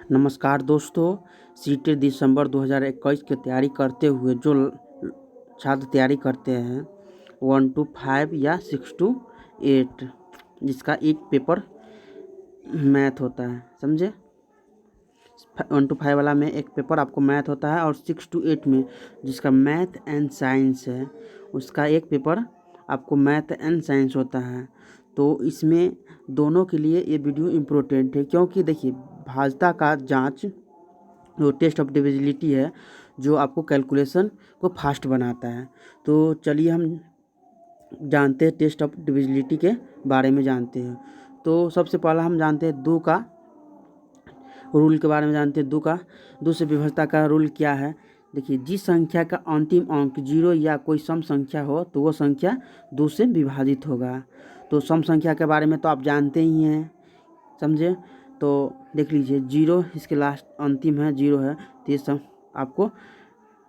नमस्कार दोस्तों, सीटेट दिसंबर 2021 की तैयारी करते हुए जो छात्र तैयारी करते हैं 1 to 5 या 6 to 8, जिसका एक पेपर मैथ होता है, समझे। 1 to 5 वाला में एक पेपर आपको मैथ होता है और 6 to 8 में जिसका मैथ एंड साइंस है उसका एक पेपर आपको मैथ एंड साइंस होता है। तो इसमें दोनों के लिए ये वीडियो इम्पोर्टेंट है, क्योंकि देखिए भाजता का जांच जो टेस्ट ऑफ डिविजिबिलिटी है जो आपको कैलकुलेशन को फास्ट बनाता है। तो चलिए हम जानते हैं टेस्ट ऑफ डिविजिबिलिटी के बारे में जानते हैं। तो सबसे पहला हम जानते हैं दो का रूल के बारे में जानते हैं। दो से विभाज्यता का रूल क्या है। देखिए, जिस संख्या का अंतिम अंक 0 या कोई सम संख्या हो तो वो संख्या 2 से विभाजित होगा। तो सम संख्या के बारे में तो आप जानते ही हैं, समझे। तो देख लीजिए 0 इसके लास्ट अंतिम है 0 है, तो ये सम आपको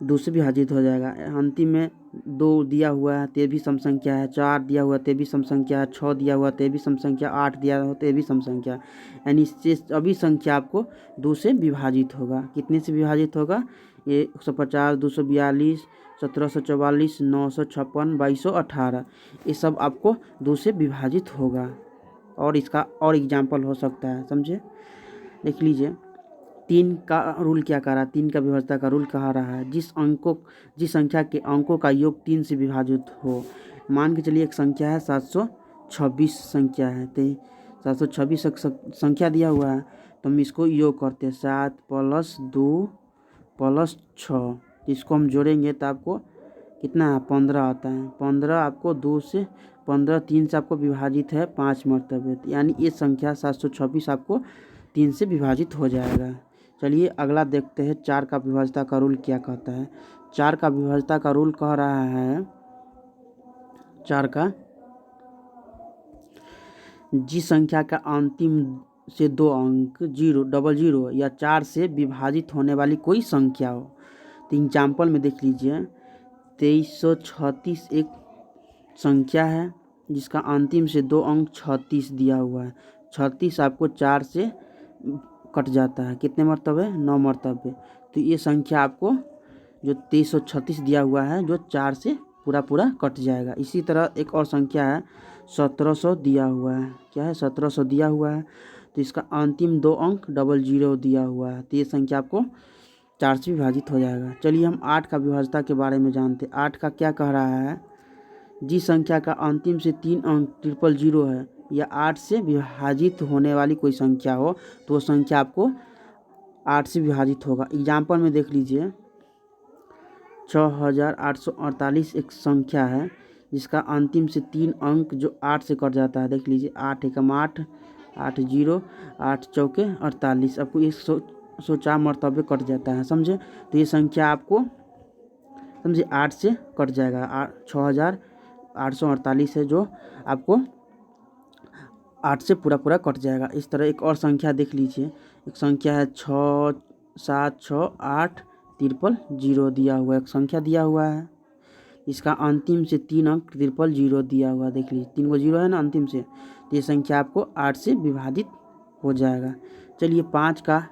2 से विभाजित हो जाएगा। अंतिम में 2 दिया हुआ है तो ये भी सम संख्या है, 4 दिया हुआ तो ये भी सम संख्या है, 6 दिया हुआ तो ये भी सम संख्या, 8 दिया हुआ तो ये भी सम संख्या। यानी इससे सभी संख्या आपको 2 से विभाजित होगा। कितने से विभाजित होगा? ये 150, 242, 1744, 956, 2218, ये सब आपको 2 से विभाजित होगा। और इसका और एग्जाम्पल हो सकता है, समझे। देख लीजिए 3 का रूल क्या कह रहा है। 3 का विभाज्यता का रूल कह रहा है जिस संख्या के अंकों का योग 3 से विभाजित हो। मान के चलिए एक संख्या है 726 संख्या है, तो 726 संख्या दिया हुआ है तो हम इसको योग करते हैं 7 + 2 + 6। इसको हम जोड़ेंगे तो आपको कितना है 15 आता है। 15 आपको 2 से 15 3 से आपको विभाजित है 5 मरतबे, यानी ये संख्या 726 आपको 3 से विभाजित हो जाएगा। चलिए अगला देखते हैं 4 का विभाज्यता का रूल क्या कहता है। 4 का विभाज्यता का रूल कह रहा है 4 का जिस संख्या का अंतिम से 2 अंक 00 या 4 से विभाजित होने वाली कोई संख्या हो। तो एग्जाम्पल में देख लीजिए 2336 एक संख्या है जिसका अंतिम से 2 अंक 36 दिया हुआ है। 36 आपको 4 से कट जाता है, कितने मरतबे? 9 मरतबे। तो ये संख्या आपको जो 2336 दिया हुआ है जो 4 से पूरा कट जाएगा। इसी तरह एक और संख्या है 1700 दिया हुआ है। क्या है? 1700 दिया हुआ है तो इसका अंतिम 2 अंक 00 दिया हुआ है, तो ये संख्या आपको 4 से विभाजित हो जाएगा। चलिए हम 8 का विभाज्यता के बारे में जानते हैं। 8 का क्या कह रहा है, जिस संख्या का अंतिम से 3 अंक 000 है या 8 से विभाजित होने वाली कोई संख्या हो तो वो संख्या आपको 8 से विभाजित होगा। एग्जाम्पल में देख लीजिए 6848 एक संख्या है जिसका अंतिम से 3 अंक जो 8 से कट जाता है। देख लीजिए 8 एकम 8, 8 0, 8 चौके 48, आपको 104 मरतबे कट जाता है, समझे। तो ये संख्या आपको समझे 8 से कट जाएगा। 6848 है जो आपको 8 से पूरा कट जाएगा। इस तरह एक और संख्या देख लीजिए, एक संख्या है 6768 000 दिया हुआ है। एक संख्या दिया हुआ है इसका अंतिम से 3 अंक 000 दिया हुआ है। देख लीजिए 3 0 है ना अंतिम से, तो ये संख्या आपको 8 से विभाजित हो जाएगा। चलिए 5 का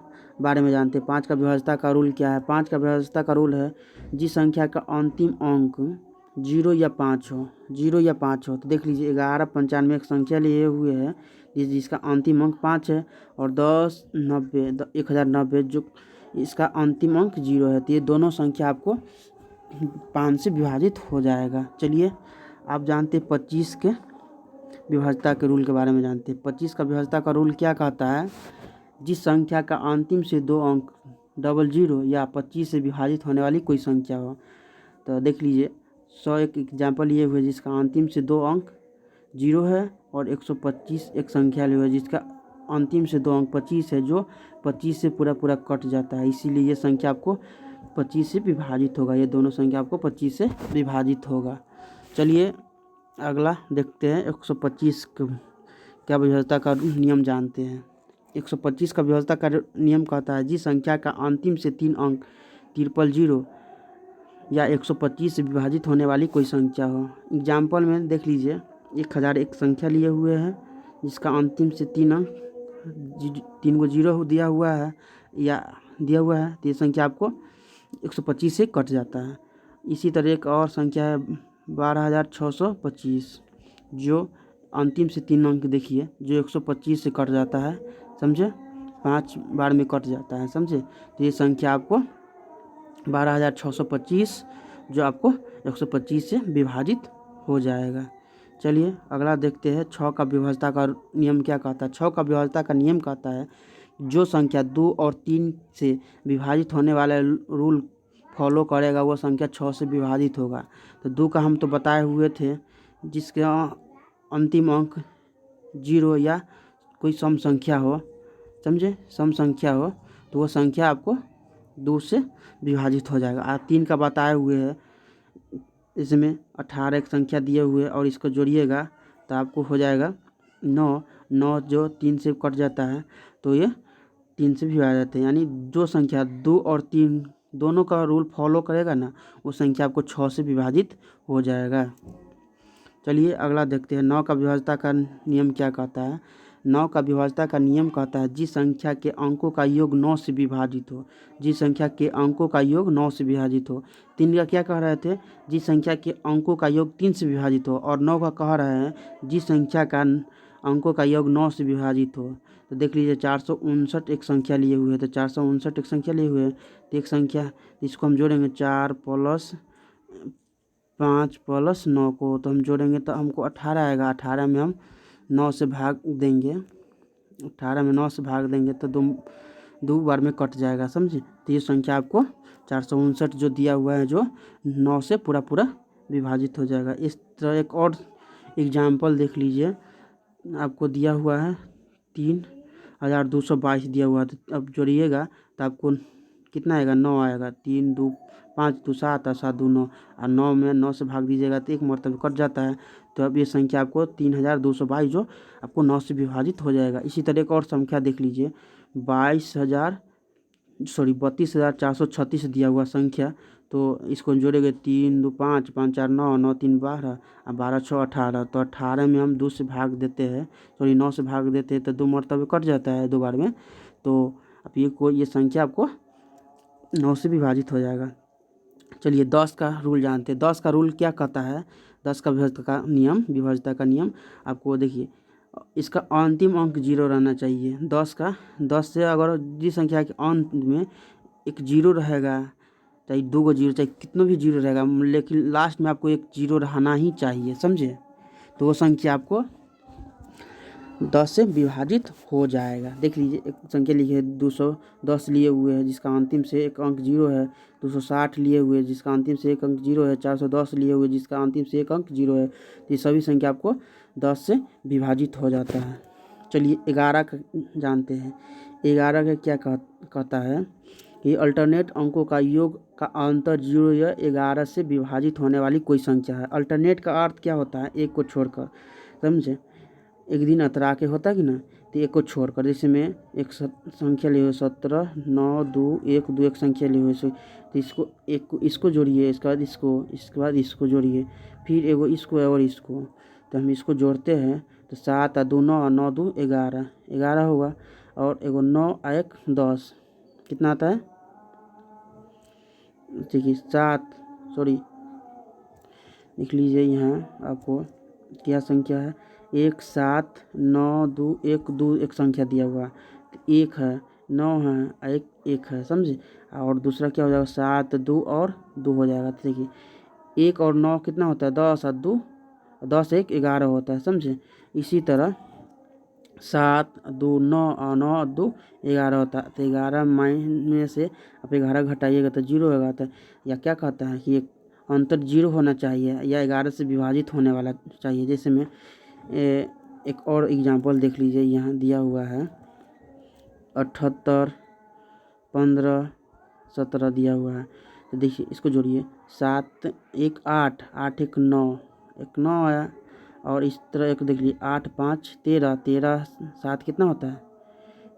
बारे में जानते हैं। 5 का विभाज्यता का रूल क्या है। 5 का विभाज्यता का रूल है जिस संख्या का अंतिम अंक 0 या 5 हो। तो देख लीजिए 1195 एक संख्या लिए हुए है जिसका अंतिम अंक 5 है और 1090 जो इसका अंतिम अंक 0 है। तो ये दोनों संख्या आपको 5 से विभाजित हो जाएगा। चलिए आप जानते हैं 25 के विभाज्यता के रूल के बारे में जानते हैं। 25 का विभाज्यता का रूल क्या कहता है, जिस संख्या का अंतिम से 2 अंक 00 या 25 से विभाजित होने वाली कोई संख्या हो। तो देख लीजिए 100 एक एग्जाम्पल लिए हुए जिसका अंतिम से 2 अंक 0 है और 125 एक संख्या लिए हुए जिसका अंतिम से 2 अंक 25 है जो 25 से पूरा कट जाता है। इसीलिए ये संख्या आपको 25 से विभाजित होगा। ये दोनों संख्या आपको 25 से विभाजित होगा। चलिए अगला देखते हैं 125 क्या विभाज्यता का नियम जानते हैं। 125 का विभाज्यता का नियम कहता है जिस संख्या का अंतिम से 3 अंक 000 या 125 से विभाजित होने वाली कोई संख्या हो। एग्जाम्पल में देख लीजिए 1000 एक संख्या लिए हुए है जिसका अंतिम से 3 अंक 3 0 दिया हुआ है। या दिया हुआ है, तो ये संख्या आपको 125 से कट जाता है। इसी तरह एक और संख्या है 12,625, जो अंतिम से 3 अंक देखिए, जो 125 से कट जाता है, समझे, 5 बार में कट जाता है, समझे। तो ये संख्या आपको 12,625 जो आपको 125 से विभाजित हो जाएगा। चलिए अगला देखते हैं, 6 का विभाज्यता का नियम क्या कहता है। 6 का विभाज्यता का नियम कहता है जो संख्या 2 और 3 से विभाजित होने वाले रूल फॉलो करेगा वो संख्या 6 से विभाजित होगा। तो 2 का हम तो बताए हुए थे, जिसके अंतिम अंक 0 या कोई सम संख्या हो, समझे, सम संख्या हो, तो वो संख्या आपको 2 से विभाजित हो जाएगा। 3 का बताए हुए है, इसमें 18 एक संख्या दिए हुए और इसको जोड़िएगा तो आपको हो जाएगा 9। 9 जो 3 से कट जाता है तो ये 3 से विभाजित जाते हैं, यानी जो संख्या 2 और 3 दोनों का रूल फॉलो करेगा ना, वो संख्या आपको 6 से विभाजित हो जाएगा। चलिए अगला देखते हैं, 9 का विभाज्यता का नियम क्या कहता है। 9 का विभाज्यता का नियम कहता है जिस संख्या के अंकों का योग 9 से विभाजित हो, जिस संख्या के अंकों का योग 9 से विभाजित हो। 3 का क्या कह रहे थे, जिस संख्या के अंकों का योग 3 से विभाजित हो, और 9 का कह रहे हैं जिस संख्या का अंकों का योग 9 से विभाजित हो। तो देख लीजिए 459 एक संख्या लिए हुए, तो 459 एक संख्या लिए हुए, तो एक संख्या इसको हम जोड़ेंगे 4 + 5 + 9 को, तो हम जोड़ेंगे तो हमको 18 आएगा। 18 में हम 9 से भाग देंगे, 18 में 9 से भाग देंगे तो 2 बार में कट जाएगा, समझे। तो ये संख्या आपको 459 जो दिया हुआ है जो 9 से पूरा विभाजित हो जाएगा। इस तरह एक और एग्जाम्पल देख लीजिए, आपको दिया हुआ है 3,222 दिया हुआ है, तो अब जोड़िएगा तो आपको कितना आएगा, 9 आएगा। 3 2 5 2 7 और 7 2 9, और 9 में 9 से भाग दीजिएगा तो एक मरतबे कट जाता है। तो अब ये संख्या आपको 3,222 जो आपको 9 से विभाजित हो जाएगा। इसी तरह एक और संख्या देख लीजिए, 32,436 दिया हुआ संख्या, तो इसको जोड़ेंगे 3 2 5 5 4 9 9 3 12 और 12 6 18, तो 18 में हम 2 से भाग देते हैं, सॉरी 9 से भाग देते हैं तो 2 मरतबे कट जाता है 2 बार में। तो अब ये संख्या आपको 9 से विभाजित हो जाएगा। चलिए 10 का रूल जानते हैं। 10 का रूल क्या कहता है, 10 का विभाज्यता का नियम आपको देखिए, इसका अंतिम अंक 0 रहना चाहिए। 10 से अगर जिस संख्या के अंत में एक 0 रहेगा, चाहे 2 को 0, चाहे कितना भी 0 रहेगा, लेकिन लास्ट में आपको एक 0 रहना ही चाहिए, समझे। तो वो संख्या आपको 10 से विभाजित हो जाएगा। देख लीजिए एक संख्या लिखिए 210 लिए हुए है जिसका अंतिम से एक अंक 0 है, 260 लिए हुए जिसका अंतिम से एक अंक 0 है, 410 लिए हुए जिसका अंतिम से एक अंक 0 है। तो ये सभी संख्या आपको 10 से विभाजित हो जाता है। चलिए 11 का जानते हैं। 11 का क्या कहता है कि अल्टरनेट अंकों का योग का अंतर 0 या 11 से विभाजित होने वाली कोई संख्या है। अल्टरनेट का अर्थ क्या होता है, एक को छोड़कर, समझे। एक दिन अतरा के होता कि ना, तो एक को छोड़कर, जैसे में एक संख्या ली हुई 17 9 2 1 2 एक संख्या ली हुई, तो इसको जोड़िए, इसके बाद इसको जोड़िए, फिर एगो इसको और इसको, तो हम इसको जोड़ते हैं तो 7 और 2 9 और 9 2 11 होगा, और एगो 9 और 1 10, कितना आता है, देखिए 7, सॉरी लिख लीजिए यहाँ आपको क्या संख्या है, 1 7 9 2 1 2 एक संख्या दिया हुआ, तो 1 है, 9 है और 1 है, समझे। और दूसरा क्या हो जाएगा, 7 2 और 2 हो जाएगा। तो देखिए 1 और 9 कितना होता है, 10 और 2 10 1 11 होता है, समझे। इसी तरह 7 2 9 और 9 और 2 11 होता है। तो 11 में से आप 11 घटाइएगा तो 0 होगा। तो या क्या कहता है कि एक अंतर 0 होना चाहिए या 11 से विभाजित होने वाला चाहिए। जैसे में एक और एग्जांपल देख लीजिए, यहाँ दिया हुआ है 78 15 17 दिया हुआ है। तो देखिए इसको जोड़िए, 7 1 8 8 1 9 1 9 आया, और इस तरह एक देख लीजिए 8 5 13 13 7 कितना होता है,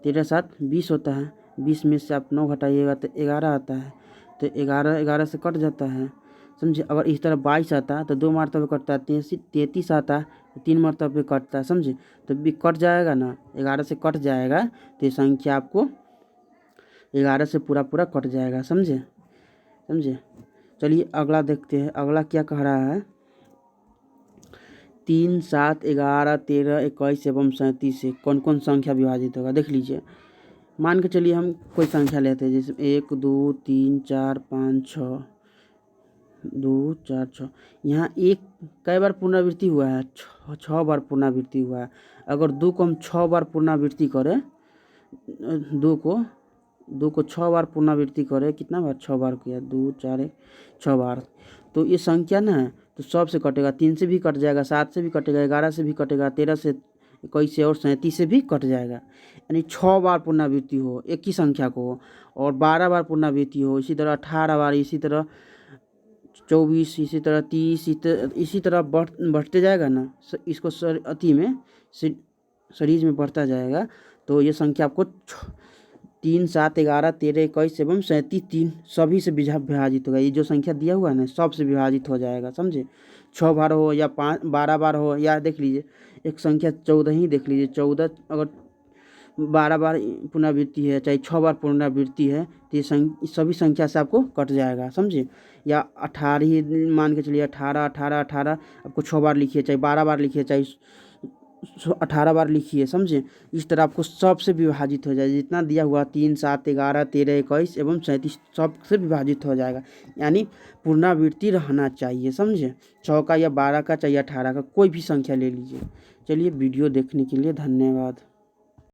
13 7 20 होता है। 20 में से आप 9 घटाइएगा तो 11 आता है, तो 11 से कट जाता है, समझे। अगर इस तरह 22 आता है तो 2 मरतबे कटता है, 33 आता है तो 3 मरतबे कटता है, समझे। तो भी कट जाएगा ना, 11 से कट जाएगा तो ये संख्या आपको 11 से पूरा पूरा कट जाएगा, समझे समझे। चलिए अगला देखते हैं, अगला क्या कह रहा है। 3, 7, 11, 13, 21 एवं 37 से कौन कौन संख्या विभाजित होगा, देख लीजिए। मान के चलिए हम कोई संख्या लेते हैं, जैसे 1, 2, 3, 4, 5, 6, 2, 4, 6। यहाँ एक कई बार पुनरावृत्ति हुआ है, 6 बार पुनरावृत्ति हुआ है। अगर 2 को हम 6 बार पुनरावृत्ति करें, 2 को 6 बार पुनरावृत्ति करें, कितना बार 6 बार किया, 2, 4, 1, 6 बार, तो ये संख्या ना तो सब से कटेगा, 3 से भी कट जाएगा, 7 से भी कटेगा, 11 से भी कटेगा, 13 से, 21 से और 37 से भी कट जाएगा। यानी 6 बार पुनरावृत्ति हो एक ही संख्या को हो, और 12 बार पुनरावृत्ति हो, इसी तरह 18 बार, इसी तरह 24, इसी तरह 30, इसी तरह बढ़ते जाएगा ना, इसको अति में सीरीज में बढ़ता जाएगा। तो ये संख्या आपको 3, 7, 11, 13, 21 एवं 37 3 सभी से विभाजित होगा। ये जो संख्या दिया हुआ है ना सब से विभाजित हो जाएगा, समझे। 6 बार हो या 12 बार हो, या देख लीजिए एक संख्या 14 ही देख लीजिए, 14 अगर 12 बार पुनरावृत्ति है, चाहे 6 बार पुनरावृत्ति है, तो ये सभी संख्या से आपको कट जाएगा, समझे। या 18 ही मान के चलिए, 18, 18, 18 आपको 6 बार लिखिए, चाहे 12 बार लिखिए, चाहे 18 बार लिखिए, समझे। इस तरह आपको सब से विभाजित हो जाएगा, जितना दिया हुआ 3, 7, 11, 13, 21 एवं 37 सब से विभाजित हो जाएगा। यानी पुनरावृत्ति रहना चाहिए, समझे। 6 का या 12 का, चाहे 18 का, कोई भी संख्या ले लीजिए। चलिए वीडियो देखने के लिए धन्यवाद।